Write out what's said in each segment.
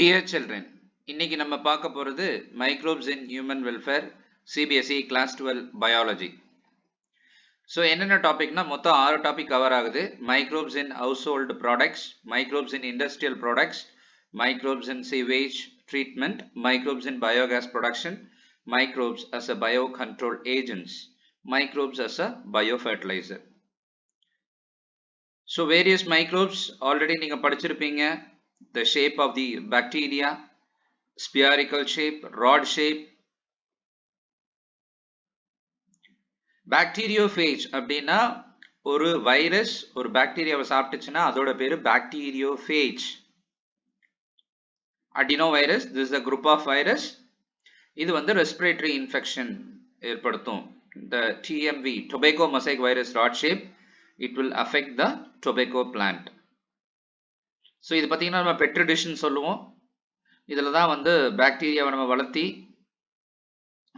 Dear children, இன்னைக்கு நம்ம பார்க்க போறது microbes in human welfare CBSE class 12 biology. So என்னென்ன டாபிக்னா மொத்தம் 6 டாபிக் கவர் ஆகுது. Microbes in household products, microbes in industrial products, microbes in sewage treatment, microbes in biogas production, microbes as a biocontrol agents, microbes as a biofertilizer. So various microbes already நீங்க படிச்சிருப்பீங்க. The shape of the bacteria, spherical shape, rod shape. Bacteriophage அப்படின்னா ஒரு virus ஒரு பாக்டீரியாவை சாப்பிட்டுச்சுன்னா அதோட பேரு bacteriophage. Adenovirus, this is a group of virus. இது வந்து respiratory infection ஏற்படுத்தும். The TMV, tobacco mosaic virus rod shape, it will affect the tobacco plant. So இது பார்த்தீங்கன்னா நம்ம petri dish ன்னு சொல்லுவோம். இதில் தான் வந்து பாக்டீரியாவை நம்ம வளர்த்தி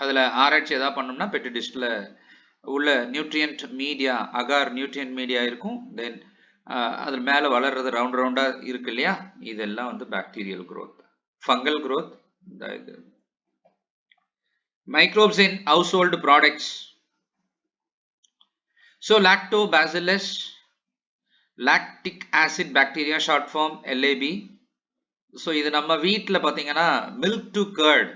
அதில் ஆராய்ச்சி எதாவது பண்ணோம்னா பெட்ரி டிஷ்ல உள்ள nutrient media agar nutrient media இருக்கும். தென் அது மேலே வளர்றது ரவுண்ட் ரவுண்டாக இருக்கு இல்லையா, இதெல்லாம் வந்து பாக்டீரியல் growth. ஃபங்கல் growth இந்த இது. Microbes in household products. So lactobacillus lactic acid bacteria short form LAB. So இது நம்ம வீட்டில் பார்த்தீங்கன்னா மில்க் டு கர்ட்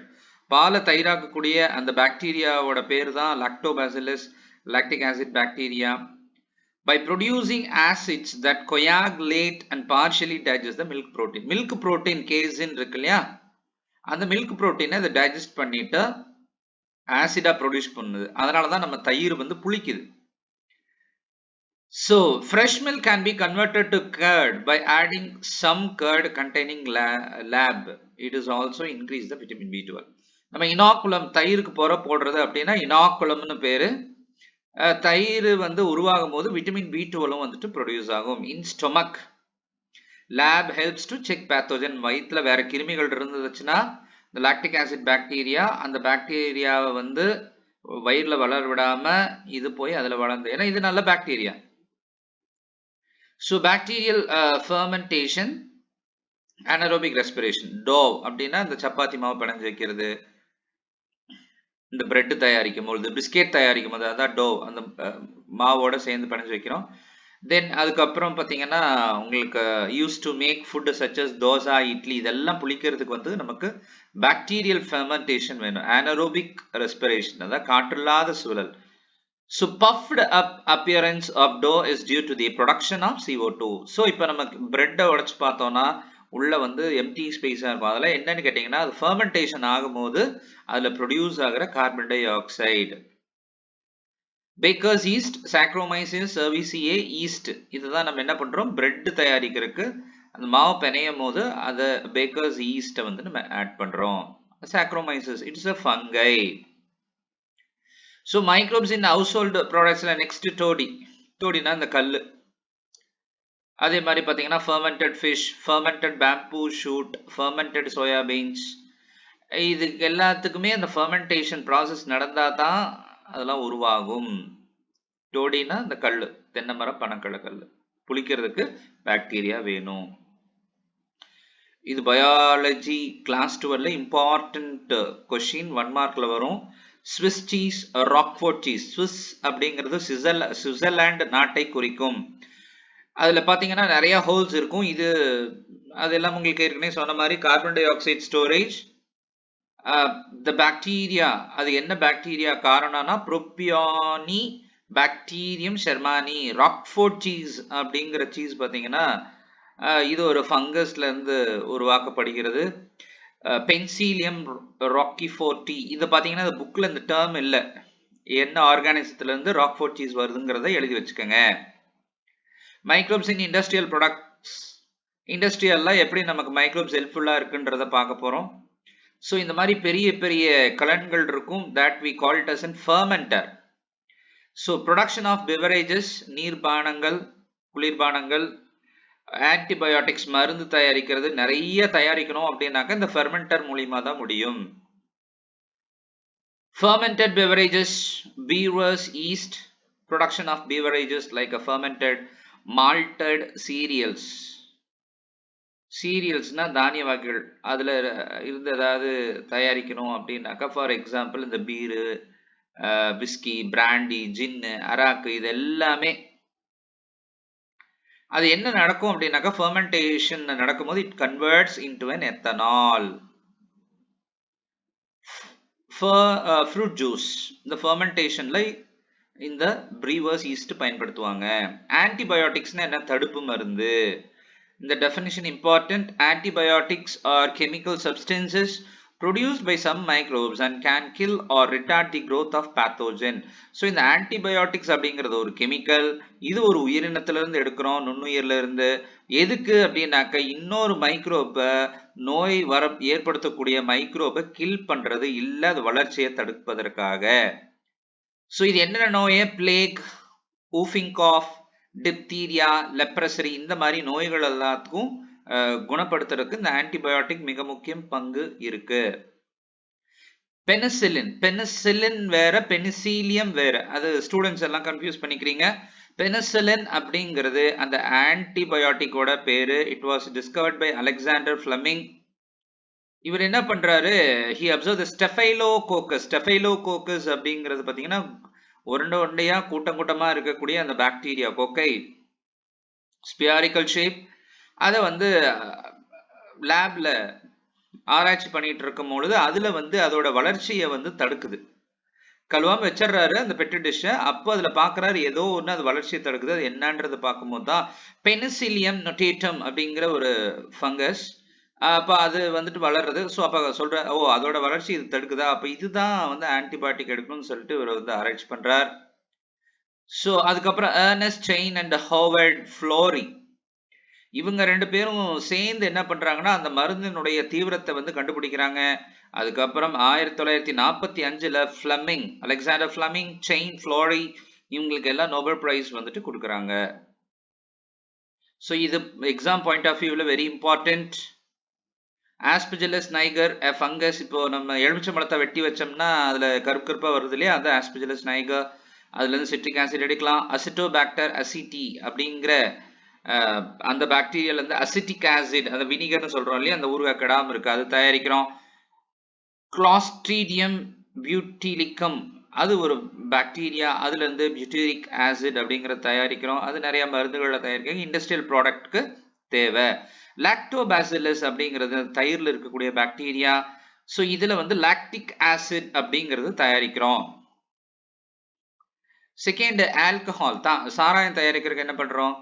பாலை தயிராக்கக்கூடிய அந்த பாக்டீரியாவோட பேர் தான் Lactobacillus lactic acid bacteria. By producing acids that coagulate and partially digest the milk protein. Milk protein casein இருக்கு இல்லையா, அந்த மில்க் புரோட்டீனை அதை டைஜஸ்ட் பண்ணிட்டு ஆசிடா ப்ரொடியூஸ் பண்ணுது. அதனால தான் நம்ம தயிர் வந்து புளிக்குது. So fresh milk can be converted to curd by adding some curd containing lab. It is also increase the vitamin B12. நம்ம இனாக்குலம் தயிருக்கு போடுறது அப்படின்னா இனாக்குலம்னு பேரு. தயிர் வந்து உருவாகும் போது விட்டமின் B12 வந்துட்டு ப்ரொடியூஸ் ஆகும். In stomach lab helps to check pathogen. வயிற்றுல வேற கிருமிகள் இருந்துச்சுன்னா இந்த லாக்டிக் ஆசிட் பாக்டீரியா அந்த பாக்டீரியாவை வந்து வயிறுல வளர விடாம இது போய் அதில் வளர்ந்து, ஏன்னா இது நல்ல bacteria. So bacterial fermentation anaerobic respiration. டோவ் அப்படின்னா இந்த சப்பாத்தி மாவு பிணைஞ்சு வைக்கிறது, இந்த பிரெட் தயாரிக்கும் போது பிஸ்கெட் தயாரிக்கும் போது அதான் டோ அந்த மாவோட சேர்ந்து பிணைஞ்சு வைக்கிறோம். தென் அதுக்கப்புறம் பார்த்தீங்கன்னா உங்களுக்கு use to make food such as dosa idli புளிக்கிறதுக்கு வந்து நமக்கு பாக்டீரியல் ஃபெர்மெண்டேஷன் வேணும். anaerobic respiration அதாவது காற்றில்லாத சூழல். So puffed up appearance of dough is due to the production of CO2. So இப்போ நமக்கு பிரெட்டை உடைச்சு பார்த்தோம்னா உள்ள வந்து எம்டி ஸ்பேஸாக இருக்கும். அதில் என்னன்னு கேட்டிங்கன்னா அது ஃபெர்மெண்டேஷன் ஆகும்போது அதில் ப்ரொடியூஸ் ஆகிற carbon dioxide. Bakers yeast saccharomyces cerevisiae yeast இதுதான் நம்ம என்ன பண்ணுறோம் பிரெட் தயாரிக்கிறதுக்கு அந்த மாவு பிணையும் போது அதை பேக்கர்ஸ் ஈஸ்ட்டை வந்து நம்ம ஆட் பண்ணுறோம். Saccharomyces it's a fungi. So microbes in household ப்ராடக்ட்ஸில் நெக்ஸ்ட் டோடி. டோடினா இந்த கல். அதே மாதிரி பார்த்தீங்கன்னா fermented fish, fermented bamboo shoot, fermented soyabeans, இதுக்கு எல்லாத்துக்குமே அந்த ஃபர்மெண்டேஷன் ப்ராசஸ் நடந்தால் தான் அதெல்லாம் உருவாகும். டோடினா இந்த கல், தென்னை மரம் பனக்கடலை கல் புளிக்கிறதுக்கு பாக்டீரியா வேணும். இது பயாலஜி கிளாஸ் 12 இம்பார்ட்டன்ட் கொஷின் 1 மார்க்ல வரும். Swiss cheese, Roquefort cheese. Swiss அப்படிங்கிறது சுவிட்சர்லாந்து நாட்டை குறிக்கும். அதில் பார்த்தீங்கன்னா நிறைய ஹோல்ஸ் இருக்கும். இது அதெல்லாம் உங்களுக்கு ஏற்கனவே சொன்ன மாதிரி கார்பன் டை ஆக்சைடு ஸ்டோரேஜ். த பாக்டீரியா அது என்ன பாக்டீரியா காரணம்னா ப்ரோபியானி பாக்டீரியம் ஷெர்மானி. ராக்ஃபோர்ட் சீஸ் அப்படிங்கிற சீஸ் பார்த்தீங்கன்னா இது ஒரு ஃபங்கஸ்ல இருந்து உருவாக்கப்படுகிறது. பென்சிலியம் ராக்கிஃபோர்டி இது பார்த்தீங்கன்னா இந்த புக்கில் இந்த டேர்ம் இல்லை, என்ன ஆர்கானிசத்துலேருந்து ராக்ஃபோர்ட் சீஸ் வருதுங்கிறத எழுதி வச்சுக்கோங்க. Microbes in industrial products. இண்டஸ்ட்ரியல்லாம் எப்படி நமக்கு மைக்ரோப்ஸ் ஹெல்ப்ஃபுல்லாக இருக்குன்றத பார்க்க போகிறோம். ஸோ இந்த மாதிரி பெரிய பெரிய கலன்கள் இருக்கும். that we call it as a fermenter. So production of beverages நீர்பானங்கள் குளிர்பானங்கள், ஆன்டிபயோட்டிக்ஸ் மருந்து தயாரிக்கிறது நிறைய தயாரிக்கணும் அப்படின்னாக்க இந்த ஃபெர்மெண்டர் மூலியமா தான் முடியும். fermented beverages, brewers yeast, production of beverages like a fermented malted cereals. சீரியல்ஸ்னா தானிய வகைகள். அதுல இருந்து ஏதாவது தயாரிக்கணும் அப்படின்னாக்கா, ஃபார் எக்ஸாம்பிள் இந்த பீரு, விஸ்கி, பிராண்டி, ஜின்னு, அராக்கு இது எல்லாமே அது என்ன நடக்கும் அப்படின்னாக்கா, ஃபெர்மென்டேஷன் நடக்கும்போது it converts into an ethanol. Fruit juice இந்த ஃபெர்மென்டேஷன்ல இந்த பிரீவர்ஸ் ஈஸ்ட் பயன்படுத்துவாங்க. ஆன்டிபயோட்டிக்ஸ்னா என்ன? தடுப்பு மருந்து. இந்த definition important. Antibiotics are chemical substances produced by some microbes and can kill or retard the growth of pathogen. So இந்த antibiotics அப்படிங்கிறது ஒரு கெமிக்கல். இது ஒரு உயிரினத்திலிருந்து எடுக்கிறோம், நுண்ணுயிர்ல இருந்து. எதுக்கு அப்படின்னாக்க இன்னொரு மைக்ரோபை நோய் ஏற்படுத்தக்கூடிய மைக்ரோபை கில் பண்றது இல்ல, அது வளர்ச்சியை தடுப்பதற்காக. ஸோ இது என்னென்ன நோயை? பிளேக், ஊஃபிங் காஃப், டிப்தீரியா, லெப்ரசரி இந்த மாதிரி நோய்கள் எல்லாத்துக்கும் குணப்படுத்துறதுக்கு இந்த ஆன்டிபயோட்டிக் மிக முக்கிய பங்கு இருக்கு. பெனிசிலின், பெனிசிலின் வேற, பெனிசிலியம் வேற. அது ஸ்டூடெண்ட்ஸ் எல்லாம் கன்ஃபியூஸ் பண்ணிக்கிறீங்க. பெனிசிலின் அப்படிங்கிறது அந்த ஆன்டிபயோட்டிக்கோட பேரு. It was discovered by Alexander Fleming. இவர் என்ன பண்றாரு? ஹி அப்சர்வ் தி ஸ்டெஃபைலோகோக்கஸ். ஸ்டெஃபைலோகோக்கஸ் அப்படிங்கிறது பாத்தீங்கன்னா உருண்டை உருண்டையா கூட்டம் கூட்டமா இருக்கக்கூடிய அந்த பாக்டீரியா கொக்கை, ஸ்பியாரிக்கல் ஷேப். அதை வந்து லேப்ல ஆராய்ச்சி பண்ணிட்டு இருக்கும் பொழுது அதுல வந்து அதோட வளர்ச்சியை வந்து தடுக்குது. கழுவாம வச்சிடறாரு அந்த பெட்ரி டிஷ்ஷ. அப்போ அதுல பாக்குறாரு ஏதோ ஒண்ணு அது வளர்ச்சியை தடுக்குது. அது என்னன்றது பார்க்கும்போது தான் பெனிசிலியம் நொட்டேட்டம் அப்படிங்கிற ஒரு ஃபங்கஸ். அப்ப அது வந்துட்டு வளர்றது. ஸோ அப்ப சொல்ற, ஓ அதோட வளர்ச்சி இது தடுக்குதா, அப்ப இதுதான் வந்து ஆன்டிபயோட்டிக் எடுக்கணும்னு சொல்லிட்டு இவர் வந்து ஆராய்ச்சி பண்றார். ஸோ அதுக்கப்புறம் Ernest chain and Howard Florey இவங்க ரெண்டு பேரும் சேர்ந்து என்ன பண்றாங்கன்னா அந்த மருந்தினுடைய தீவிரத்தை வந்து கண்டுபிடிக்கிறாங்க. அதுக்கப்புறம் 1945 Fleming, Alexander Fleming, chain, Florey இவங்களுக்கு எல்லாம் நோபல் பிரைஸ் வந்துட்டு கொடுக்குறாங்க. ஸோ இது எக்ஸாம் பாயிண்ட் ஆஃப் வியூவில் வெரி இம்பார்ட்டன்ட். ஆஸ்பிஜிலஸ் நைகர் ஃபங்கஸ். இப்போ நம்ம எலுமிச்சம்பழத்தை வெட்டி வச்சோம்னா அதுல கருப்பு கருப்பா வருது இல்லையா, அது ஆஸ்பிஜிலஸ் நைகர். அதுல இருந்து சிட்ரிக் ஆசிட் எடுக்கலாம். அசிட்டோபாக்டர் அசிட்டி அப்படிங்கிற அந்த பாக்டீரியால இருந்து அசிட்டிக் ஆசிட், அந்த வினிகர்னு சொல்றோம் இல்லையா, அந்த ஊறுகாய் கெடாம இருக்கு, அது தயாரிக்கிறோம். கிளாஸ்ட்ரீடியம் பியூட்டிலிக்கம் அது ஒரு பாக்டீரியா, அதுல இருந்து பியூட்டிரிக் ஆசிட் அப்படிங்கிற தயாரிக்கிறோம். அது நிறைய மருந்துகளை தயாரிக்க இண்டஸ்ட்ரியல் ப்ராடக்ட்க்கு தேவை. லாக்டோபாசிலஸ் அப்படிங்கிறது தயிர்ல இருக்கக்கூடிய பாக்டீரியா. ஸோ இதுல வந்து லாக்டிக் ஆசிட் அப்படிங்கிறது தயாரிக்கிறோம். செகண்ட் ஆல்கஹால் தான். சாராயம் தயாரிக்கிறதுக்கு என்ன பண்றோம்?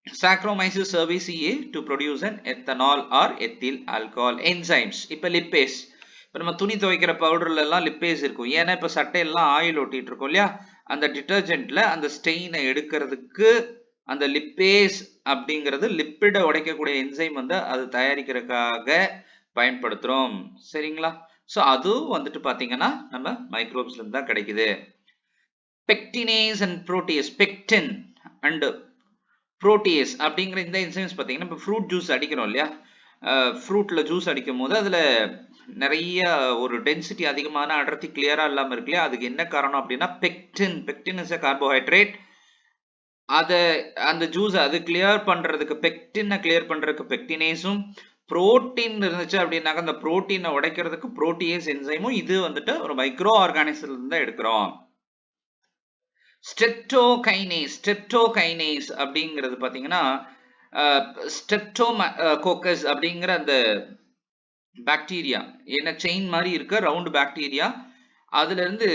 Saccharomyces cerevisiae to produce an ethanol or ethyl alcohol. Enzymes. இப்ப லிப்பேஸ். இப்ப நம்ம துணி துவைக்கிற பவுடர்ல எல்லாம் லிப்பேஸ் இருக்கும். ஏன்னா இப்ப சட்டையெல்லாம் ஆயில் ஒட்டிட்டு இருக்கோம் இல்லையா, அந்த டிட்டர்ஜென்ட்ல அந்த ஸ்டெயினை எடுக்கிறதுக்கு அந்த லிப்பேஸ் அப்படிங்கிறது லிப்பிட உடைக்கக்கூடிய என்சைம் வந்து அது தயாரிக்கிறதுக்காக பயன்படுத்துறோம். சரிங்களா? ஸோ அதுவும் வந்துட்டு பாத்தீங்கன்னா நம்ம மைக்ரோப்ஸ்ல இருந்து தான் கிடைக்குது. Pectinase and protease. Pectin and protease அப்படிங்கிற இந்த என்சைம்ஸ் பாத்தீங்கன்னா இப்போ ஃப்ரூட் ஜூஸ் அடிக்கிறோம் இல்லையா, ஃப்ரூட்ல ஜூஸ் அடிக்கும் போது அதுல நிறைய ஒரு டென்சிட்டி அதிகமான அடர்த்தி கிளியரா இல்லாம இருக்கு இல்லையா, அதுக்கு என்ன காரணம் அப்படின்னா pectin. Pectin is a carbohydrate. அதை அந்த ஜூஸ் அது கிளியர் பண்றதுக்கு, பெக்டினை கிளியர் பண்றதுக்கு பெக்டினேஸும், புரோட்டீன் இருந்துச்சு அப்படின்னாக்க அந்த புரோட்டீனை உடைக்கிறதுக்கு புரோட்டியேஸ் என்சைமும். இது வந்துட்டு ஒரு மைக்ரோ ஆர்கானிசம்ல இருந்து எடுக்கிறோம். ஸ்ட்ரெப்டோகைனேஸ். ஸ்ட்ரெப்டோகைனேஸ் அப்படிங்கிறது பாத்தீங்கன்னா ஸ்ட்ரெப்டோகோக்கஸ் அப்படிங்கிற அந்த பாக்டீரியா, என்ன செயின் மாதிரி இருக்க ரவுண்ட் பாக்டீரியா, அதுல இருந்து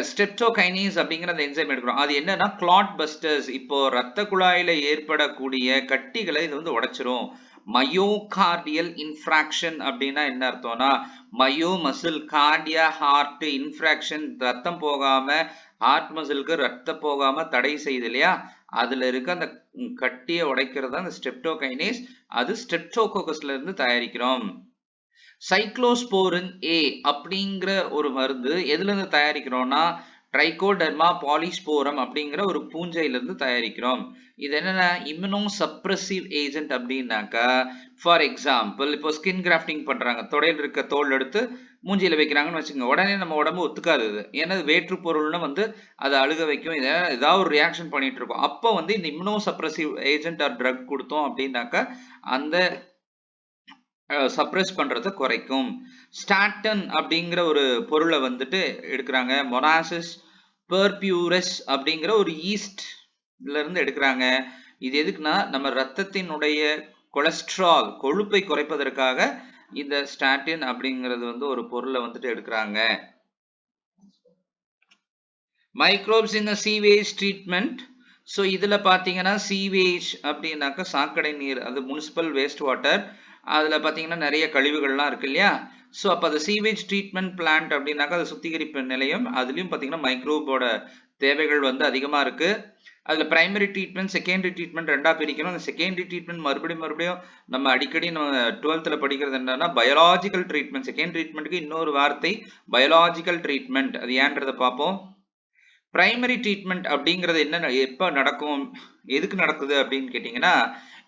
ஸ்ட்ரெப்டோகைனேஸ் அப்படிங்கிற அந்த என்சைம் எடுக்கிறோம். அது என்னன்னா கிளாட் பஸ்டர்ஸ். இப்போ ரத்த குழாயில ஏற்படக்கூடிய கட்டிகளை இது வந்து உடைச்சிரும். மயோகார்டியல் இன்ஃப்ராக்ஷன் அப்படின்னா என்ன அர்த்தம்னா, myo muscle, cardia heart, infarction ரத்தம் போகாம, ஹார்ட் மசிலுக்கு ரத்தம் போகாம தடை செய்யுது இல்லையா, அதுல இருக்க அந்த கட்டியை உடைக்கிறது அந்த ஸ்ட்ரெப்டோகைனேஸ். அது ஸ்ட்ரெப்டோகோக்கஸ்ல இருந்து தயாரிக்கிறோம். சைக்ளோஸ்போரின் ஏ அப்படிங்கிற ஒரு மருந்து எதுல இருந்து தயாரிக்கிறோம்னா ட்ரைகோடெர்மா பாலிஸ்போரம் அப்படிங்கிற ஒரு பூஞ்சையிலிருந்து தயாரிக்கிறோம். இது என்னன்னா இம்யூனோ சப்ரசிவ் ஏஜென்ட் அப்படின்னாக்கா, ஃபார் எக்ஸாம்பிள் இப்போ ஸ்கின் கிராஃப்டிங் பண்றாங்க. தொடையில் இருக்க தோல் எடுத்து மூஞ்சியில வைக்கிறாங்கன்னு வச்சுக்கோங்க. உடனே நம்ம உடம்பு ஒத்துக்காது இது. ஏன்னா இது வேற்று பொருள்னு வந்து அதை அழுக வைக்கும். ஏதாவது ஒரு ரியாக்ஷன் பண்ணிட்டு இருக்கும். அப்போ வந்து இந்த immunosuppressive agent or drug கொடுத்தோம் அப்படின்னாக்கா அந்த சப்ரஸ் பண்றத குறைக்கும். ஸ்டாட்டன் அப்படிங்கிற ஒரு பொருளை வந்துட்டு எடுக்கிறாங்க. மொனாசிஸ் பெர்பியூரஸ் அப்படிங்கிற ஒரு ஈஸ்ட்ல இருந்து எடுக்கிறாங்க. இது எதுக்குன்னா நம்ம ரத்தத்தினுடைய கொலஸ்ட்ரால் கொழுப்பை குறைப்பதற்காக இந்த ஸ்டாட்டின் அப்படிங்கிறது வந்து ஒரு பொருளை வந்துட்டு எடுக்கிறாங்க. மைக்ரோப்ஸ் இன் சீவேஜ் ட்ரீட்மெண்ட். ஸோ இதுல பாத்தீங்கன்னா சீவேஜ் அப்படின்னாக்கா சாக்கடை நீர், அது முனிசிபல் வேஸ்ட் வாட்டர். அதுல பாத்தீங்கன்னா நிறைய கழிவுகள்லாம் இருக்கு இல்லையா. ஸோ அப்போ அது சீவேஜ் ட்ரீட்மெண்ட் பிளான்ட் அப்படின்னாக்கா அது சுத்திகரிப்பு நிலையம். அதுலயும் பாத்தீங்கன்னா மைக்ரோபோட தேவைகள் வந்து அதிகமா இருக்கு. அதுல பிரைமரி ட்ரீட்மெண்ட் செகண்டரி ட்ரீட்மெண்ட் ரெண்டா பிரிக்கணும். அந்த செகண்டரி ட்ரீட்மெண்ட் மறுபடியும் நம்ம அடிக்கடி நம்ம 12th படிக்கிறது என்னன்னா பயாலாஜிக்கல் ட்ரீட்மெண்ட். செகண்ட் ட்ரீட்மெண்ட்டுக்கு இன்னொரு வார்த்தை பயாலாஜிக்கல் ட்ரீட்மெண்ட். அது ஏன்றதை பார்ப்போம். பிரைமரி ட்ரீட்மெண்ட் அப்படிங்கிறது என்ன, எப்ப நடக்கும், எதுக்கு நடக்குது அப்படின்னு கேட்டீங்கன்னா,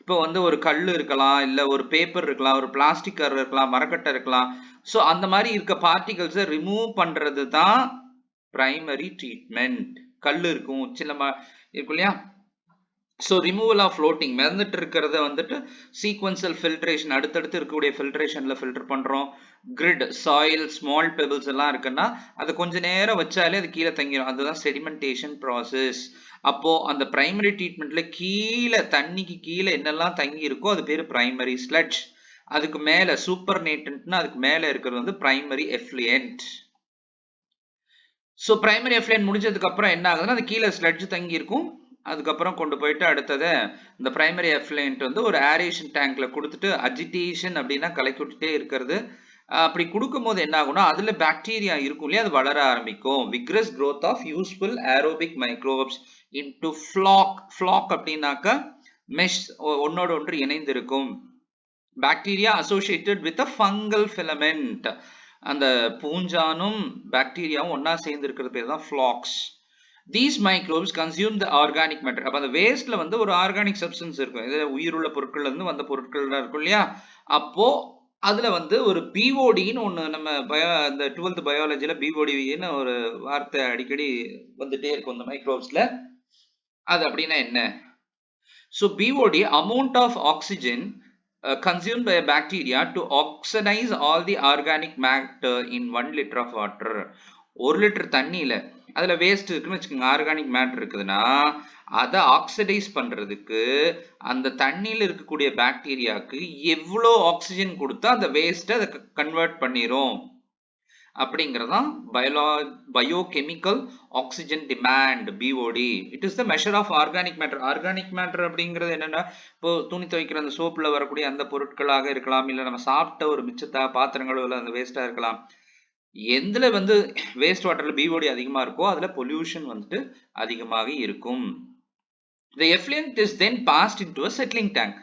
இப்போ வந்து ஒரு கல் இருக்கலாம், இல்ல ஒரு பேப்பர் இருக்கலாம், ஒரு பிளாஸ்டிக் கவர் இருக்கலாம், மரக்கட்டை இருக்கலாம். ஸோ அந்த மாதிரி இருக்க பார்ட்டிகல்ஸை ரிமூவ் பண்றது தான் பிரைமரி ட்ரீட்மெண்ட். கல் இருக்கும், சின்ன இருக்கும் இல்லையா. ஸோ ரிமூவல் ஆஃப் ஃப்ளோட்டிங் மிதந்துட்டு இருக்கிறத வந்துட்டு சீக்வன்சல் ஃபில்ட்ரேஷன், அடுத்தடுத்து இருக்கக்கூடிய ஃபில்ட்ரேஷன்ல ஃபில்டர் பண்றோம். கிரிட் சாயில் ஸ்மால் பெபிள்ஸ் எல்லாம் இருக்குன்னா அது கொஞ்ச நேரம் வச்சாலே அது கீழே தங்கிடும். அதுதான் செடிமெண்டேஷன் ப்ராசஸ். அப்போ அந்த பிரைமரி ட்ரீட்மெண்ட்ல கீழே தண்ணிக்கு கீழே என்னெல்லாம் தங்கி இருக்கோ அது பேரு பிரைமரி ஸ்லட்ஜ். அதுக்கு மேல சூப்பர் நேட்டன்ட்னா அதுக்கு மேல இருக்கிறது வந்து primary effluent. So primary effluent முடிஞ்சதுக்கு அப்புறம் என்ன ஆகுதுன்னா அது கீழே ஸ்லட்ஜ் தங்கி இருக்கும். அதுக்கப்புறம் கொண்டு போயிட்டு அடுத்ததை இந்த பிரைமரி எஃப்ளூயன்ட் வந்து ஒரு ஏரேஷன் டேங்க்ல கொடுத்துட்டு அஜிடேஷன் அப்படின்னா கலக்கி விட்டுட்டே இருக்கிறது. அப்படி கொடுக்கும் போது என்ன ஆகும்னா அதுல பாக்டீரியா இருக்கும் இல்லையா, அது வளர ஆரம்பிக்கும். Vigorous growth of useful aerobic microbes into floc. Floc அப்படின்னாக்கா மெஷ், ஒன்னோட ஒன்று இணைந்து இருக்கும். Bacteria associated with a fungal filament. அந்த பூஞ்சானும் பாக்டீரியாவும் ஒன்னா சேர்ந்து இருக்கிறது பேர் தான் flocs. These microbes consume the organic matter. அப்ப அந்த வேஸ்ட்ல வந்து ஒரு ஆர்கானிக் சப்ஸ்டன்ஸ் இருக்கும். இது உயிருள்ள பொருட்கள்ல இருந்து வந்த பொருட்கள் தான் இருக்கும் இல்லையா. அப்போ அதுல வந்து ஒரு பிஓடின்னு ஒண்ணு நம்ம இந்த 12th பயாலஜில பிஓடின்னு ஒரு வார்த்தை அடிக்கடி வந்துட்டே இருக்கும் இந்த மைக்ரோப்ஸ்ல. அது அப்படின்னா என்ன? So BOD, amount of oxygen consumed by a bacteria to oxidize all the organic matter in 1 liter of water. 1 litre தண்ணியில அதுல வேஸ்ட் இருக்குன்னு வச்சுக்கோங்க, ஆர்கானிக் மேட்டர் இருக்குதுன்னா அதை ஆக்சிடைஸ் பண்றதுக்கு அந்த தண்ணியில இருக்கக்கூடிய பாக்டீரியாவுக்கு எவ்வளோ ஆக்சிஜன் கொடுத்தா அந்த வேஸ்ட்டை அதை கன்வெர்ட் பண்ணிரும் அப்படிங்கிறதான் biochemical oxygen demand, BOD. It is the measure of organic matter. Organic matter அப்படிங்கிறது என்னன்னா இப்போ துணி துவைக்கிற அந்த சோப்புல வரக்கூடிய அந்த பொருட்களாக இருக்கலாம், இல்ல நம்ம சாப்பிட்ட ஒரு மிச்சத்தா பாத்திரங்களோ அந்த வேஸ்டா இருக்கலாம். எதுல வந்து வேஸ்ட் வாட்டர்ல பிஓடி அதிகமா இருக்கோ அதுல பொல்யூஷன் வந்துட்டு அதிகமாக இருக்கும். The effluent is then passed into a settling tank.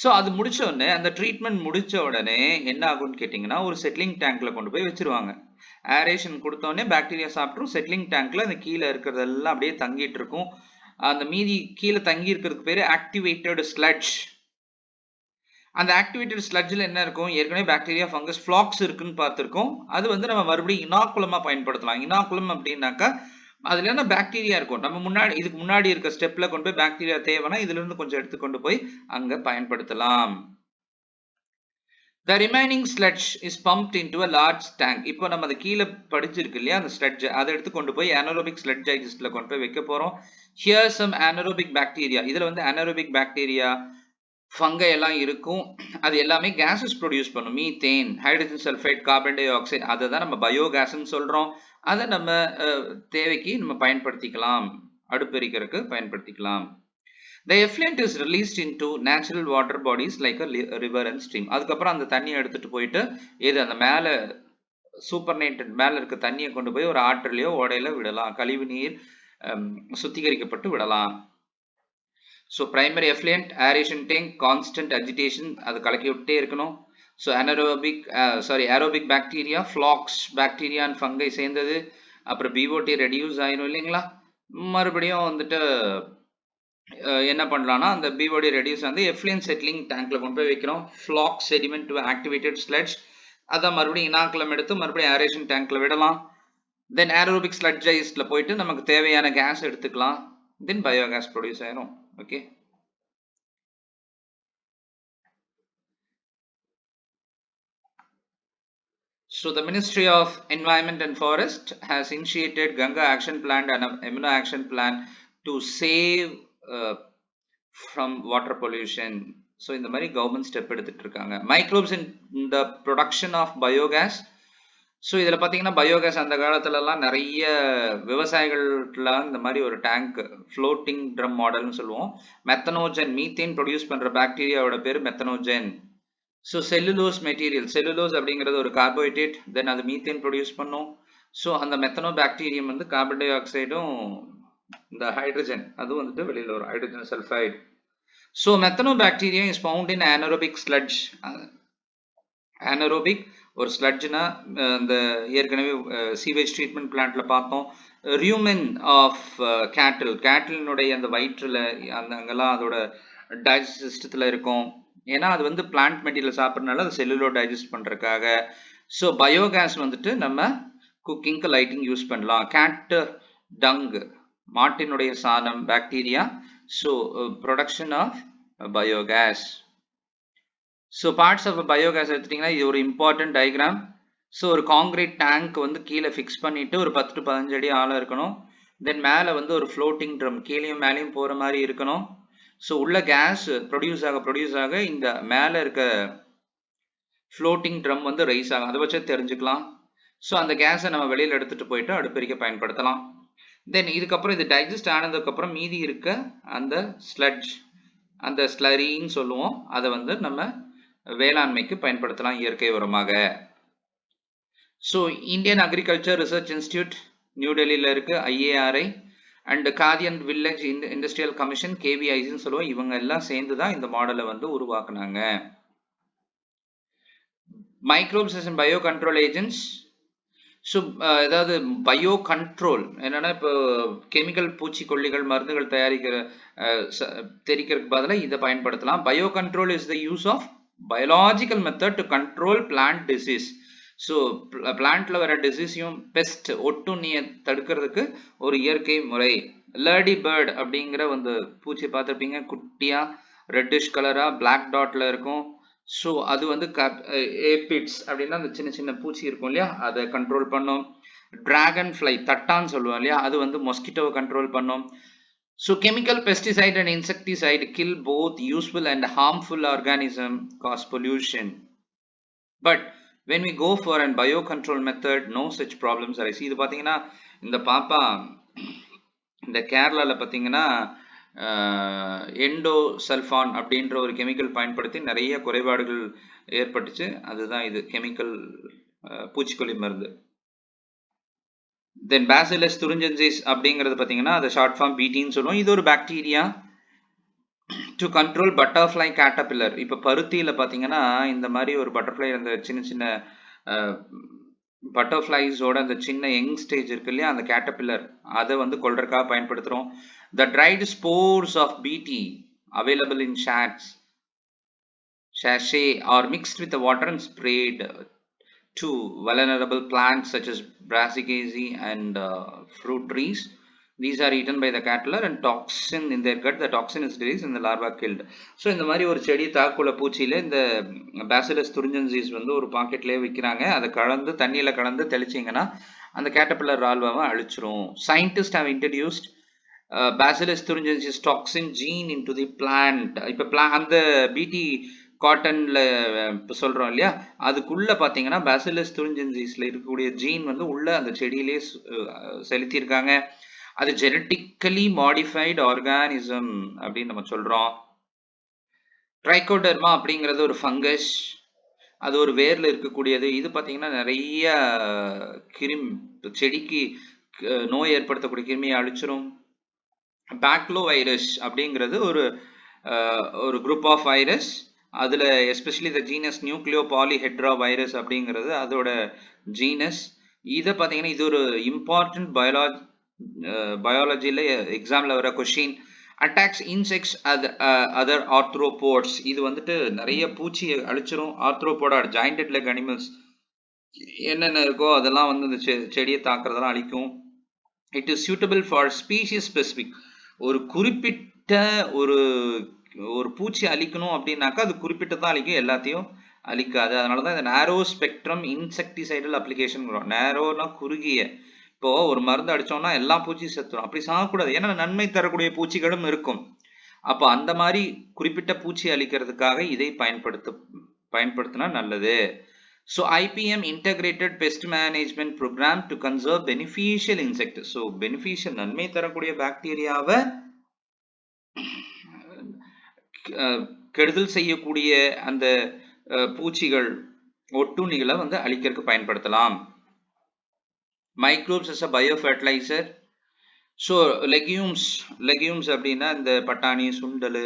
So அது முடிச்ச உடனே அந்த ட்ரீட்மெண்ட் முடிச்ச உடனே என்ன ஆகும்னு கேட்டிங்கன்னா ஒரு செட்டிலிங் டேங்க்ல கொண்டு போய் வச்சிருவாங்க. ஏரேஷன் கொடுத்தோடனே பாக்டீரியா சாப்பிட்ரும். செட்டிலிங் டேங்க்ல அந்த கீழே இருக்கிறதெல்லாம் அப்படியே தங்கிட்டு இருக்கும். அந்த மீதி கீழே தங்கி இருக்கிறதுக்கு பேரு ஆக்டிவேட்டட் ஸ்லட்ஜ். அந்த ஆக்டிவேட்டட் ஸ்லட்ஜில் என்ன இருக்கும், ஏற்கனவே பாக்டீரியா ஃபங்கஸ் ஃபிளாக்ஸ் இருக்குன்னு பார்த்துருக்கோம். அது வந்து நம்ம மறுபடியும் இனாக்குலமா பயன்படுத்தலாம். இனாக்குலம் அப்படின்னாக்கா அதுல என்ன பாக்டீரியா இருக்கும், நம்ம முன்னாடி இதுக்கு முன்னாடி இருக்க ஸ்டெப்ல கொண்டு போய் பாக்டீரியா தேவைன்னா இதுல இருந்து கொஞ்சம் எடுத்து கொண்டு போய் அங்க பயன்படுத்தலாம். The remaining sludge is pumped into a large tank. இப்போ நம்ம அது கீழே படிச்சிருக்கு இல்லையா அந்த ஸ்லட்ஜ், அதை எடுத்து கொண்டு போய் anaerobic sludge digestல கொண்டு போய் வைக்க போறோம். Here some anaerobic bacteria. இதுல வந்து anaerobic bacteria ஃபங்கை எல்லாம் இருக்கும். அது எல்லாமே கேஸஸ் ப்ரொடியூஸ் பண்ணும். Methane, hydrogen sulphide, carbon di oxide, அதை தான் நம்ம பயோகேஸ்ன்னு சொல்றோம். அதை நம்ம தேவைக்கு நம்ம பயன்படுத்திக்கலாம், அடுப்பெரிக்கிறதுக்கு பயன்படுத்திக்கலாம். The effluent is released into natural water bodies like a river and stream. அதுக்கப்புறம் அந்த தண்ணியை எடுத்துட்டு போயிட்டு இது அந்த மேல சூப்பர்நேட்டட் மேல இருக்க தண்ணியை கொண்டு போய் ஒரு ஆற்றிலையோ ஓடையில விடலாம். கழிவு நீர் சுத்திகரிக்கப்பட்டு விடலாம். So primary effluent, aeration tank, constant agitation, அது கலக்கி விட்டே இருக்கணும். So aerobic bacteria, flocs bacteria and fungi சேர்ந்தது. அப்புறம் பிஓடி ரெடியூஸ் ஆயிரும் இல்லைங்களா? மறுபடியும் வந்துட்டு என்ன பண்ணலாம்னா அந்த பிஓடி ரெடியூஸ் வந்து எஃப்ளூயன்ட் செட்டிலிங் டேங்க்ல கொண்டு போய் வைக்கிறோம். Floc sediment to activated sludge, அதான் மறுபடியும் இனாக்குலம் எடுத்து மறுபடியும் ஏரேஷன் டேங்க்ல விடலாம். தென் ஏரோபிக் ஸ்லட்ஜைஸ்ல போயிட்டு நமக்கு தேவையான கேஸ் எடுத்துக்கலாம். தென் பயோகேஸ் ப்ரொடியூஸ் ஆயிரும். Okay. So the Ministry of Environment and Forest has initiated Ganga Action Plan and Yamuna Action Plan to save from water pollution. So இந்த மாதிரி கவர்மெண்ட் ஸ்டெப் எடுத்துட்டு இருக்காங்க. Microbes in the production of biogas. So இதில் பார்த்தீங்கன்னா biogas அந்த காலத்துலலாம் நிறைய விவசாயிகள்லாம் இந்த மாதிரி ஒரு டேங்க் ஃப்ளோட்டிங் ட்ரம் மாடல்னு சொல்லுவோம். மெத்தனோஜன் மீத்தேன் ப்ரொடியூஸ் பண்ணுற பாக்டீரியாவோட பேர் மெத்தனோஜன். ஸோ செல்லுலோஸ் மெட்டீரியல், செல்லுலோஸ் அப்படிங்கிறது ஒரு கார்போஹைட்ரேட், தென் அது மீத்தேன் ப்ரொடியூஸ் பண்ணும். ஸோ அந்த மெத்தனோ பாக்டீரியம் வந்து கார்பன் டை ஆக்சைடும் இந்த ஹைட்ரஜன் அதுவும் வந்துட்டு வெளியில் வரும், hydrogen sulphide. So methanobacteria is found in anaerobic sludge. Anaerobic ஒரு ஸ்லட்ஜ்னா இந்த ஏற்கனவே சீவேஜ் ட்ரீட்மெண்ட் பிளான்ட்ல பார்த்தோம். ரியூமென் ஆஃப் கேட்டிலினுடைய அந்த வயிற்றில் அந்த அங்கெல்லாம் அதோட டைஜஸ்ட் சிஸ்டத்தில் இருக்கும். ஏன்னா அது வந்து பிளான்ட் மெட்டீரியல் சாப்பிட்றதுனால அது செல்லுலோ டைஜஸ்ட் பண்ணுறதுக்காக. ஸோ பயோகேஸ் வந்துட்டு நம்ம குக்கிங்க்கு லைட்டிங் யூஸ் பண்ணலாம். கேட் டங், மாட்டினுடைய சாணம், bacteria. So production of biogas. So parts of biogas எடுத்துட்டிங்கன்னா இது ஒரு இம்பார்ட்டன்ட் டயக்ராம். ஸோ ஒரு காங்கிரீட் டேங்க் வந்து கீழே ஃபிக்ஸ் பண்ணிவிட்டு ஒரு 10 to 15 அடி ஆழம் இருக்கணும். தென் மேலே வந்து ஒரு ஃப்ளோட்டிங் ட்ரம் கீழேயும் மேலேயும் போகிற மாதிரி இருக்கணும். ஸோ உள்ள கேஸ் ப்ரொடியூஸ் ஆக இந்த மேலே இருக்க ஃப்ளோட்டிங் ட்ரம் வந்து ரைஸ் ஆகும். அதை வச்சு தெரிஞ்சுக்கலாம். ஸோ அந்த கேஸை நம்ம வெளியில் எடுத்துகிட்டு போயிட்டு அடுப்பெரிக்க பயன்படுத்தலாம். தென் இதுக்கப்புறம் இது டைஜஸ்ட் ஆனதுக்கப்புறம் மீதி இருக்க அந்த ஸ்லட்ஜ், அந்த ஸ்லரின்னு சொல்லுவோம், அதை வந்து நம்ம வேளாண்மைக்கு பயன்படுத்தலாம் இயற்கை உரமாக. So Indian agriculture research institute new டெல்லியில் இருக்கு, IARI, and Khadi and village industrial commission KVICன்னு சொல்லுவோம். இவங்க எல்லாம் சேர்ந்து தான் இந்த மாடலை வந்து உருவாக்குனாங்க. Microbes and biocontrol agents. So ஏதாவது பயோ கண்ட்ரோல் என்னன்னா, இப்போ கெமிக்கல் பூச்சிக்கொல்லிகள் மருந்துகள் தெரிக்கிறதுக்கு பதிலாக இதை பயன்படுத்தலாம். Biocontrol is the use of biological method to control plant disease. So பிளான்ட்ல வர டிசீஸையும் பெஸ்ட் ஒட்டுண்ணியை தடுக்கிறதுக்கு ஒரு இயற்கை முறை. லேடி பேர்ட் அப்படிங்கிற அந்த பூச்சி பார்த்துருப்பீங்க, குட்டியா ரெட்டிஷ் கலரா பிளாக் டாட்ல இருக்கும். ஸோ அது வந்து ஏபிட்ஸ் அப்படின்னா அந்த சின்ன சின்ன பூச்சி இருக்கும் இல்லையா, அதை கண்ட்ரோல் பண்ணும். டிராகன் ஃப்ளை தட்டான்னு சொல்லுவோம் இல்லையா, அது வந்து மொஸ்கிட்டோவை கண்ட்ரோல் பண்ணும். So chemical pesticide and insecticide kill both useful and harmful organism, cause pollution. But when we go for an biocontrol method, no such problems arise. இது பார்த்தீங்கன்னா இந்த பாப்பா இந்த கேரளாவில் பார்த்தீங்கன்னா எண்டோசல்ஃபான் அப்படின்ற ஒரு கெமிக்கல் பயன்படுத்தி நிறைய குறைபாடுகள் ஏற்பட்டுச்சு. அதுதான் இது கெமிக்கல் பூச்சிக்கொல்லி மருந்து. தென் பேசிலஸ் துரிஞ்சன்சிஸ் அப்படிங்கிறது பார்த்தீங்கன்னா அதை ஷார்ட் ஃபார்ம் BTன்னு சொல்லுவோம். இது ஒரு bacteria to control butterfly caterpillar. இப்போ பருத்தியில் பார்த்தீங்கன்னா இந்த மாதிரி ஒரு பட்டர்ஃப்ளை, அந்த சின்ன சின்ன பட்டர்ஃப்ளைஸோட அந்த சின்ன யங் ஸ்டேஜ் இருக்கு இல்லையா, அந்த கேட்டபில்லர், அதை வந்து கொல்றதுக்காக பயன்படுத்துகிறோம். The dried spores of BT available in sachet are mixed with the water and sprayed to vulnerable plants such as brassicaceae and fruit trees. These are eaten by the caterpillar and toxin in their gut. The toxin is released and the larva killed. So இந்த மாதிரி ஒரு செடி தாக்குள்ள பூச்சியில் இந்த bacillus துரிஞ்சன்சிஸ் வந்து ஒரு பாக்கெட்லேயே விற்கிறாங்க. அதை கலந்து தண்ணியில் கலந்து தெளிச்சிங்கன்னா அந்த கேட்டபில்லர் லார்வாவை அழிச்சிரும். Scientist have introduced bacillus thuringiensis toxin gene into the plant. இப்போ அந்த BT காட்டன்ல இப்போ சொல்கிறோம் இல்லையா, அதுக்குள்ளே பார்த்தீங்கன்னா பேசிலஸ் துரிஞ்சன்சிஸில் இருக்கக்கூடிய ஜீன் வந்து உள்ள அந்த செடியிலே செலுத்தியிருக்காங்க. அது ஜெனட்டிக்கலி மாடிஃபைடு ஆர்கானிசம் அப்படின்னு நம்ம சொல்கிறோம். ட்ரைகோடர்மா அப்படிங்கிறது ஒரு ஃபங்கஸ், அது ஒரு வேரில் இருக்கக்கூடியது. இது பார்த்தீங்கன்னா நிறைய செடிக்கு நோய் ஏற்படுத்தக்கூடிய கிருமியை அழிச்சிரும். பேக்லோ வைரஸ் அப்படிங்கிறது ஒரு குரூப் ஆஃப் வைரஸ். அதில் especially the genus Nucleo polyhedra virus அப்படிங்கிறது அதோட ஜீனஸ். இதை பார்த்தீங்கன்னா இது ஒரு இம்பார்ட்டன்ட் பயாலஜியில் எக்ஸாமில் வர question. Attacks insects other arthropods. இது வந்துட்டு நிறைய பூச்சி அழிச்சிரும். ஆர்த்ரோபோடா ஜாயிண்டட் லெக் அனிமல்ஸ் என்னென்ன இருக்கோ அதெல்லாம் வந்து இந்த செடியை தாக்குறதெல்லாம் அழிக்கும். It is suitable for species specific. ஒரு குறிப்பிட்ட ஒரு ஒரு பூச்சி அழிக்கணும் அப்படின்னாக்கா அது குறிப்பிட்டதான் அழிக்கும், எல்லாத்தையும் அழிக்காது. அதனால தான் இந்த நேரோ ஸ்பெக்ட்ரம் இன்செக்டிசைடல் அப்ளிகேஷன். நேரோனா குறுகிய. இப்போ ஒரு மருந்து அடிச்சோம்னா எல்லா பூச்சியும் செத்துரும், அப்படி சாகக்கூடாது. ஏன்னா நன்மை தரக்கூடிய பூச்சிகளும் இருக்கும். அப்போ அந்த மாதிரி குறிப்பிட்ட பூச்சி அழிக்கிறதுக்காக இதை பயன்படுத்தினா நல்லது. So IPM integrated pest management program to conserve beneficial insects. So beneficial நன்மை தரக்கூடிய பாக்டீரியாவை கெடுதல் செய்யக்கூடிய அந்த பூச்சிகள் ஒட்டுண்ணிகளை வந்து அழிக்கிறதுக்கு பயன்படுத்தலாம். Microbes as a biofertilizer. So legumes அப்படின்னா இந்த பட்டாணி, சுண்டல்,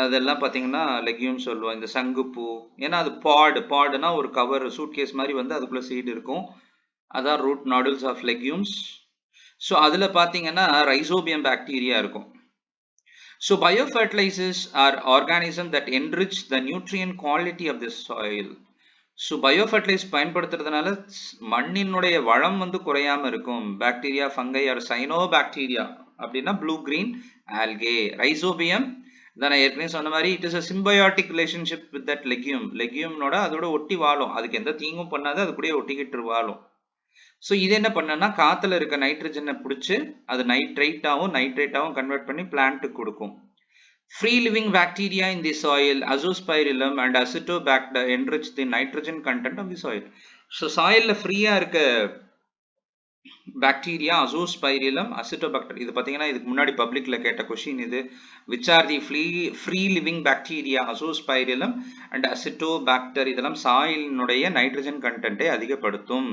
அதெல்லாம் பார்த்தீங்கன்னா லெக்யூம்ஸ் சொல்லுவோம். இந்த சங்குப்பூ, ஏன்னா அது பாடுனா ஒரு கவர் சூட்கேஸ் மாதிரி வந்து அதுக்குள்ளே சீடு இருக்கும். அதான் root nodules of legumes. So அதில் பார்த்தீங்கன்னா ரைசோபியம் பாக்டீரியா இருக்கும். So biofertilizers are organisms that enrich the nutrient quality of the soil. So biofertilise பயன்படுத்துறதுனால மண்ணினுடைய வளம் வந்து குறையாம இருக்கும். Bacteria, fungi or cyanobacteria அப்படின்னா ப்ளூ கிரீன் ஆல்கே. ரைசோபியம் தான் நான் ஏற்கனவே சொன்ன மாதிரி it is a symbiotic relationship with that லெக்யூம்னோட அதோட ஒட்டி வாழும். அதுக்கு எந்த தீங்கும் பண்ணாது, அது கூட ஒட்டிக்கிட்டு வாழும். ஸோ இது என்ன பண்ணனா காத்துல இருக்க நைட்ரஜனை பிடிச்சி அது நைட்ரேட்டாவும் கன்வெர்ட் பண்ணி பிளான்ட்டுக்கு கொடுக்கும். Free living bacteria in the soil, Azospirillum and Acetobacter enrich the nitrogen content of the soil. So soil ஃப்ரீயா இருக்க பாக்டீரியா Azospirillum, Acetobacter. இது பார்த்தீங்கன்னா இதுக்கு முன்னாடி பப்ளிக்ல கேட்ட கொஸ்டின் இது. Which are the free living bacteria, Azospirillum and Acetobacter. இதெல்லாம் சாயிலினுடைய நைட்ரஜன் கண்டென்ட்டை அதிகப்படுத்தும்.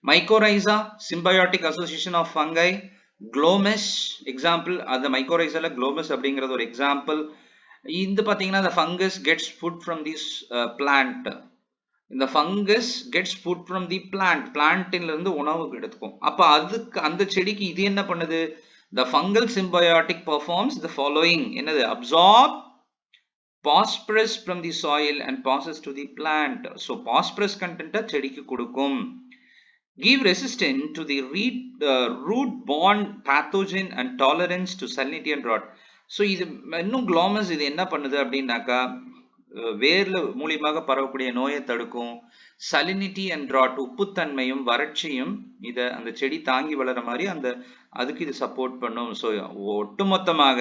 Mycorrhiza, symbiotic association of fungi. Glomus example. அந்த மைக்கோரைசால குளோமஸ் அப்படிங்கிறது ஒரு எக்ஸாம்பிள். இந்த பார்த்தீங்கன்னா the fungus gets food from this plant. இந்த fungus gets food from the பிளான்ட்ல இருந்து உணவு எடுத்துக்கும். அப்ப அதுக்கு அந்த செடிக்கு இது என்ன பண்ணுது? the fungal symbiotic performs the following. என்னது? absorb phosphorus from the soil and passes to the plant. so phosphorus content செடிக்கு கொடுக்கும். Give resistance to the root-borne pathogen and tolerance to salinity and drought. So இது இன்னும் glomus இது என்ன பண்ணுது அப்படின்னாக்கா வேர்ல மூலியமாக பரவக்கூடிய நோயை தடுக்கும். சலினிட்டி அண்ட் ட்ராட், உப்புத்தன்மையும் வறட்சியும் இதை அந்த செடி தாங்கி வளர மாதிரி அதுக்கு இது சப்போர்ட் பண்ணும். ஸோ ஒட்டுமொத்தமாக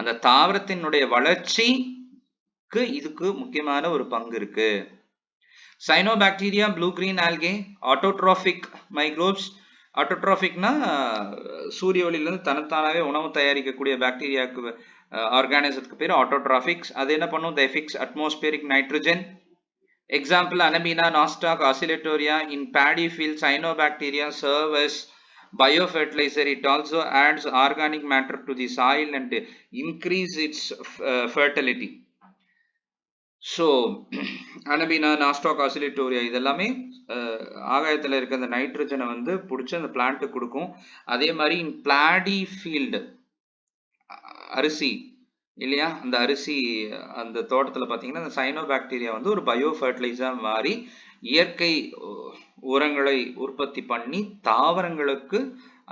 அந்த தாவரத்தினுடைய வளர்ச்சிக்கு இதுக்கு முக்கியமான ஒரு பங்கு இருக்கு. Cyanobacteria, blue green algae, autotrophic microbes. ஆட்டோட்ராஃபிக்னா சூரிய ஒளியிலிருந்து தனத்தானாவே உணவு தயாரிக்கக்கூடிய பாக்டீரியாவுக்கு ஆர்கானிசத்துக்கு பேர் ஆட்டோட்ராஃபிக்ஸ். அது என்ன பண்ணும்? they fix atmospheric nitrogen. Example, Anabina, nostoc, oscillatoria. In paddy fields, cyanobacteria serve as biofertilizer. It also adds organic matter to the soil and increase its fertility. So anabaena, nostoc, oscillatoria இதெல்லாமே ஆகாயத்தில் இருக்க அந்த நைட்ரஜனை வந்து பிடிச்சி அந்த பிளான்ட்டுக்கு கொடுக்கும். அதே மாதிரி பிளாடி ஃபீல்டு அரிசி இல்லையா, அந்த அரிசி அந்த தோட்டத்தில் பார்த்தீங்கன்னா அந்த சைனோபாக்டீரியா வந்து ஒரு பயோ ஃபர்டிலைசர் மாதிரி இயற்கை உரங்களை உற்பத்தி பண்ணி தாவரங்களுக்கு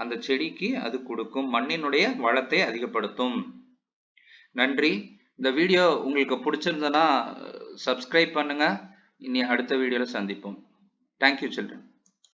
அந்த செடிக்கு அது கொடுக்கும், மண்ணினுடைய வளத்தை அதிகப்படுத்தும். நன்றி. இந்த வீடியோ உங்களுக்கு பிடிச்சிருந்தனா சப்ஸ்கிரைப் பண்ணுங்க. இனி அடுத்த வீடியோவில் சந்திப்போம். Thank you children.